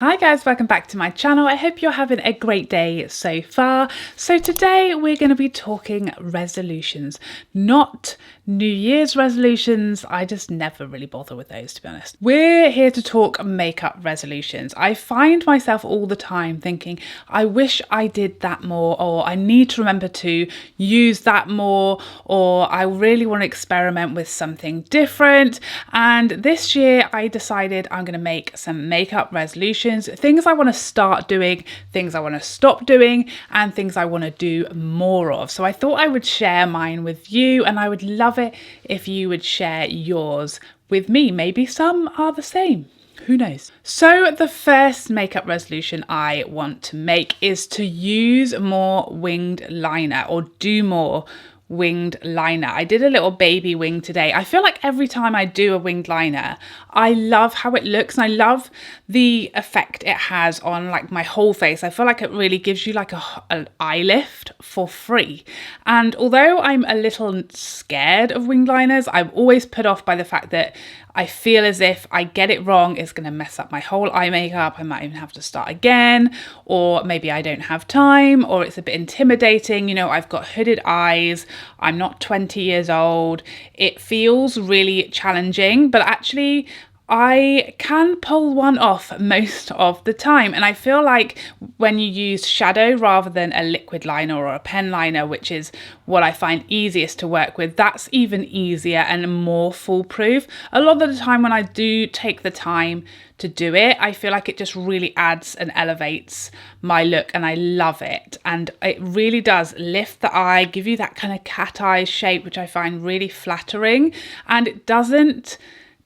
Hi guys, welcome back to my channel. I hope you're having a great day so far. So today we're going to be talking resolutions, not New Year's resolutions. I just never really bother with those, to be honest. We're here to talk makeup resolutions. I find myself all the time thinking, I wish I did that more, or I need to remember to use that more, or I really want to experiment with something different. And this year I decided I'm going to make some makeup resolutions. Things I want to start doing, things I want to stop doing, and things I want to do more of. So I thought I would share mine with you, and I would love it if you would share yours with me. Maybe some are the same. Who knows? So the first makeup resolution I want to make is to use more winged liner, or do more winged liner. I did a little baby wing today. I feel like every time I do a winged liner, I love how it looks, and I love the effect it has on like my whole face. I feel like it really gives you like an eye lift for free. And although I'm a little scared of winged liners, I'm always put off by the fact that I feel as if I get it wrong, it's going to mess up my whole eye makeup. I might even have to start again, or maybe I don't have time, or it's a bit intimidating. You know, I've got hooded eyes. I'm not 20 years old. It feels really challenging, but actually I can pull one off most of the time. And I feel like when you use shadow rather than a liquid liner or a pen liner, which is what I find easiest to work with, that's even easier and more foolproof. A lot of the time when I do take the time to do it, I feel like it just really adds and elevates my look, and I love it. And it really does lift the eye, give you that kind of cat eye shape, which I find really flattering. And it doesn't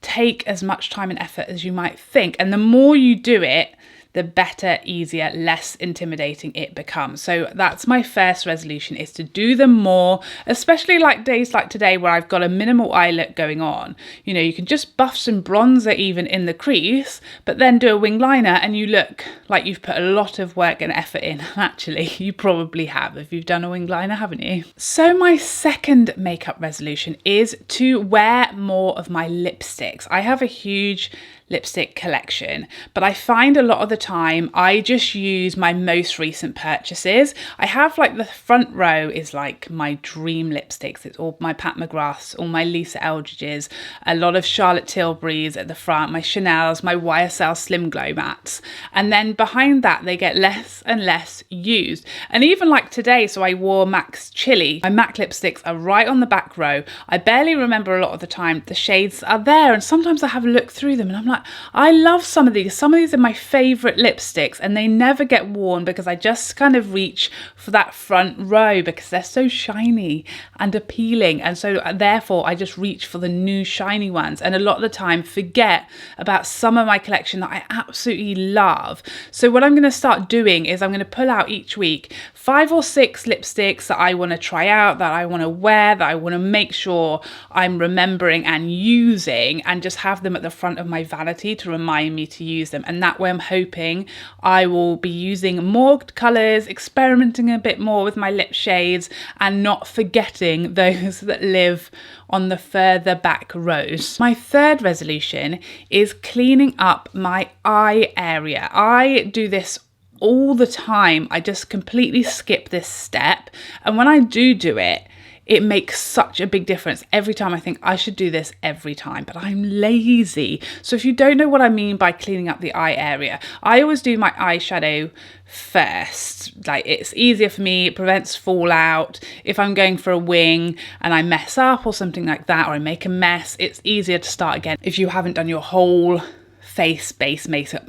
take as much time and effort as you might think. And the more you do it, the better, easier, less intimidating it becomes. So that's my first resolution, is to do them more, especially like days like today where I've got a minimal eye look going on. You know, you can just buff some bronzer even in the crease, but then do a wing liner and you look like you've put a lot of work and effort in. Actually, you probably have if you've done a wing liner, haven't you? So my second makeup resolution is to wear more of my lipsticks. I have a huge lipstick collection, but I find a lot of the time I just use my most recent purchases. I have like the front row is like my dream lipsticks. It's all my Pat McGraths, all my Lisa Eldridge's, a lot of Charlotte Tilbury's at the front, my Chanel's, my YSL Slim Glow Mattes. And then behind that, they get less and less used. And even like today, so I wore MAC's Chili. My MAC lipsticks are right on the back row. I barely remember a lot of the time the shades are there. And sometimes I have a look through them and I'm like, I love some of these. Some of these are my favorite lipsticks, and they never get worn because I just kind of reach for that front row because they're so shiny and appealing. And so therefore I just reach for the new shiny ones, and a lot of the time forget about some of my collection that I absolutely love. So what I'm going to start doing is I'm going to pull out each week 5 or 6 lipsticks that I want to try out, that I want to wear, that I want to make sure I'm remembering and using, and just have them at the front of my vanity to remind me to use them. And that way I'm hoping I will be using more colours, experimenting a bit more with my lip shades, and not forgetting those that live on the further back rows. My third resolution is cleaning up my eye area. I do this all the time. I just completely skip this step, and when I do it, it makes such a big difference. Every time I think I should do this every time, but I'm lazy. So if you don't know what I mean by cleaning up the eye area, I always do my eyeshadow first. Like, it's easier for me, it prevents fallout. If I'm going for a wing and I mess up or something like that, or I make a mess, it's easier to start again if you haven't done your whole face base makeup.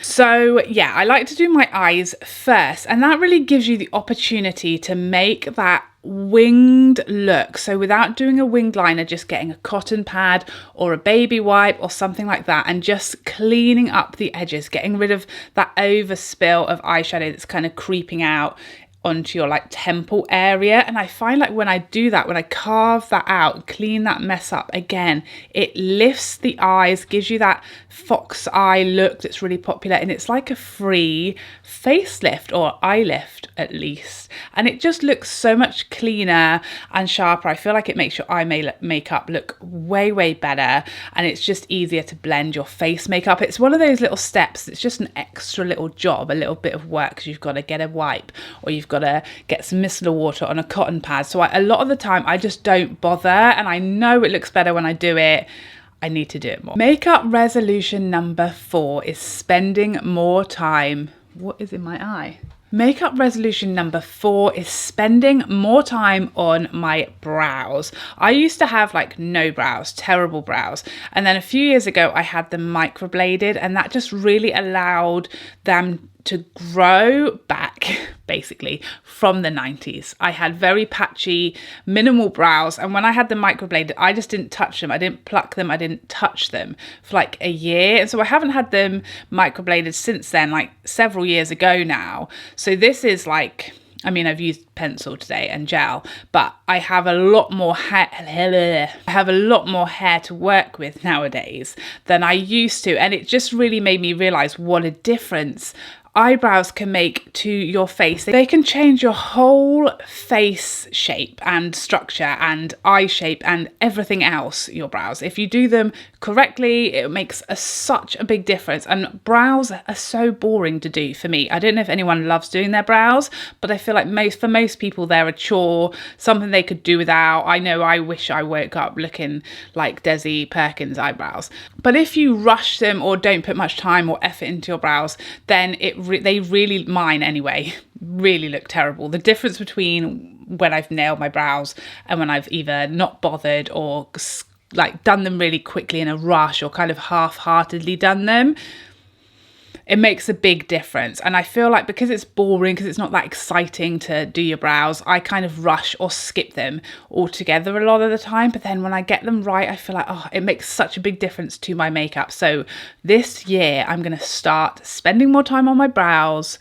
So yeah, I like to do my eyes first, and that really gives you the opportunity to make that winged look. So without doing a winged liner, just getting a cotton pad or a baby wipe or something like that, and just cleaning up the edges, getting rid of that overspill of eyeshadow that's kind of creeping out onto your like temple area. And I find like when I do that, when I carve that out, clean that mess up again, it lifts the eyes, gives you that fox eye look that's really popular, and it's like a free facelift or eye lift at least, and it just looks so much cleaner and sharper. I feel like it makes your eye makeup look way better, and it's just easier to blend your face makeup. It's one of those little steps, it's just an extra little job, a little bit of work, because you've got to get a wipe or you've got to get some micellar water on a cotton pad. So a lot of the time I just don't bother, and I know it looks better when I do it. I need to do it more. Makeup resolution number 4 is spending more time. What is in my eye? Makeup resolution number 4 is spending more time on my brows. I used to have like no brows, terrible brows. And then a few years ago, I had them microbladed, and that just really allowed them to grow back basically from the 90s. I had very patchy, minimal brows, and when I had them microbladed, I just didn't touch them. I didn't pluck them. I didn't touch them for like a year. And so I haven't had them microbladed since then, like several years ago now. So this is like, I mean, I've used pencil today and gel, but I have a lot more hair. I have a lot more hair to work with nowadays than I used to. And it just really made me realize what a difference eyebrows can make to your face. They can change your whole face shape and structure and eye shape and everything else, your brows. If you do them correctly, it makes such a big difference. And brows are so boring to do for me. I don't know if anyone loves doing their brows, but I feel like for most people they're a chore, something they could do without. I know I wish I woke up looking like Desi Perkins eyebrows. But if you rush them or don't put much time or effort into your brows, then they really, mine anyway, really look terrible. The difference between when I've nailed my brows and when I've either not bothered or like done them really quickly in a rush or kind of half-heartedly done them, it makes a big difference. And I feel like because it's boring, because it's not that exciting to do your brows, I kind of rush or skip them altogether a lot of the time. But then when I get them right, I feel like, oh, it makes such a big difference to my makeup. So this year I'm going to start spending more time on my brows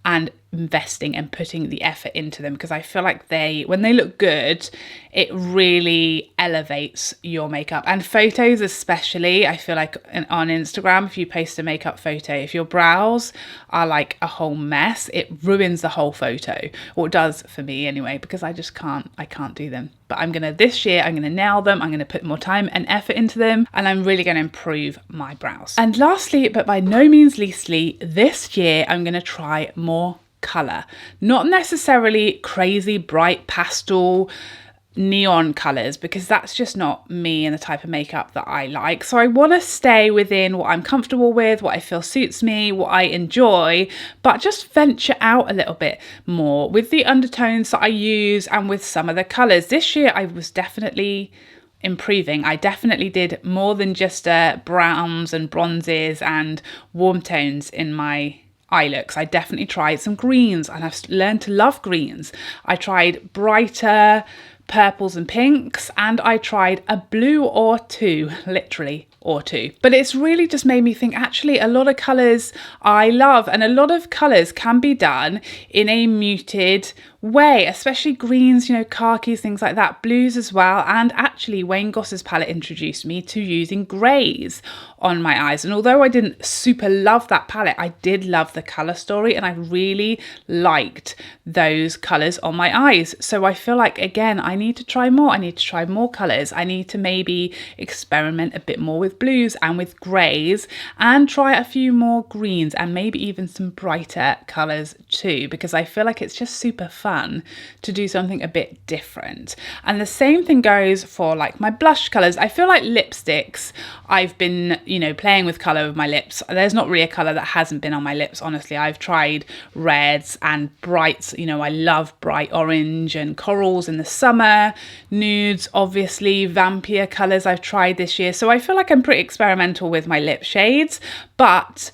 and investing and putting the effort into them, because I feel like when they look good, it really elevates your makeup. And photos especially, I feel like on Instagram, if you post a makeup photo, if your brows are like a whole mess, it ruins the whole photo, or it does for me anyway, because I can't do them. But this year I'm gonna nail them. I'm gonna put more time and effort into them, and I'm really gonna improve my brows. And lastly, but by no means leastly, this year I'm gonna try more colour. Not necessarily crazy bright pastel neon colours, because that's just not me and the type of makeup that I like. So I want to stay within what I'm comfortable with, what I feel suits me, what I enjoy, but just venture out a little bit more with the undertones that I use and with some of the colours. This year I was definitely improving. I definitely did more than just browns and bronzes and warm tones in my eye looks. I definitely tried some greens, and I've learned to love greens. I tried brighter purples and pinks, and I tried a blue or two, literally or two. But it's really just made me think, actually, a lot of colours I love, and a lot of colours can be done in a muted way, especially greens, khakis, things like that, blues as well. And actually Wayne Goss's palette introduced me to using greys on my eyes, and although I didn't super love that palette, I did love the colour story, and I really liked those colours on my eyes. So I feel like, again, I need to try more. I need to try more colours. I need to maybe experiment a bit more with blues and with greys, and try a few more greens, and maybe even some brighter colours too, because I feel like it's just super fun to do something a bit different. And the same thing goes for like my blush colours. I feel like lipsticks, I've been playing with colour with my lips. There's not really a colour that hasn't been on my lips, honestly. I've tried reds and brights, I love bright orange and corals in the summer, nudes, obviously, vampire colours I've tried this year. So I feel like I'm pretty experimental with my lip shades, but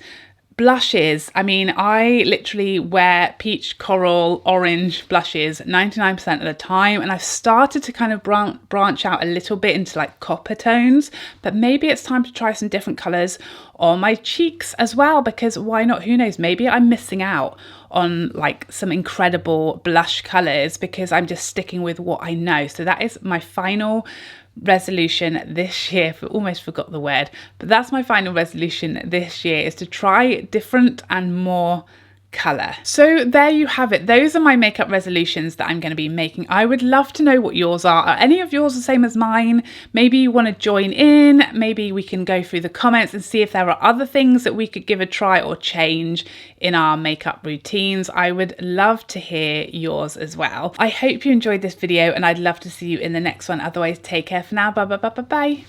blushes, I mean, I literally wear peach, coral, orange blushes 99% of the time, and I've started to kind of branch out a little bit into like copper tones, but maybe it's time to try some different colours on my cheeks as well, because why not? Who knows, maybe I'm missing out on like some incredible blush colours because I'm just sticking with what I know. So that is my final resolution this year. Almost forgot the word, but that's my final resolution this year, is to try different and more colour. So there you have it. Those are my makeup resolutions that I'm going to be making. I would love to know what yours are. Are any of yours the same as mine? Maybe you want to join in. Maybe we can go through the comments and see if there are other things that we could give a try or change in our makeup routines. I would love to hear yours as well. I hope you enjoyed this video, and I'd love to see you in the next one. Otherwise, take care for now. Bye bye bye bye bye.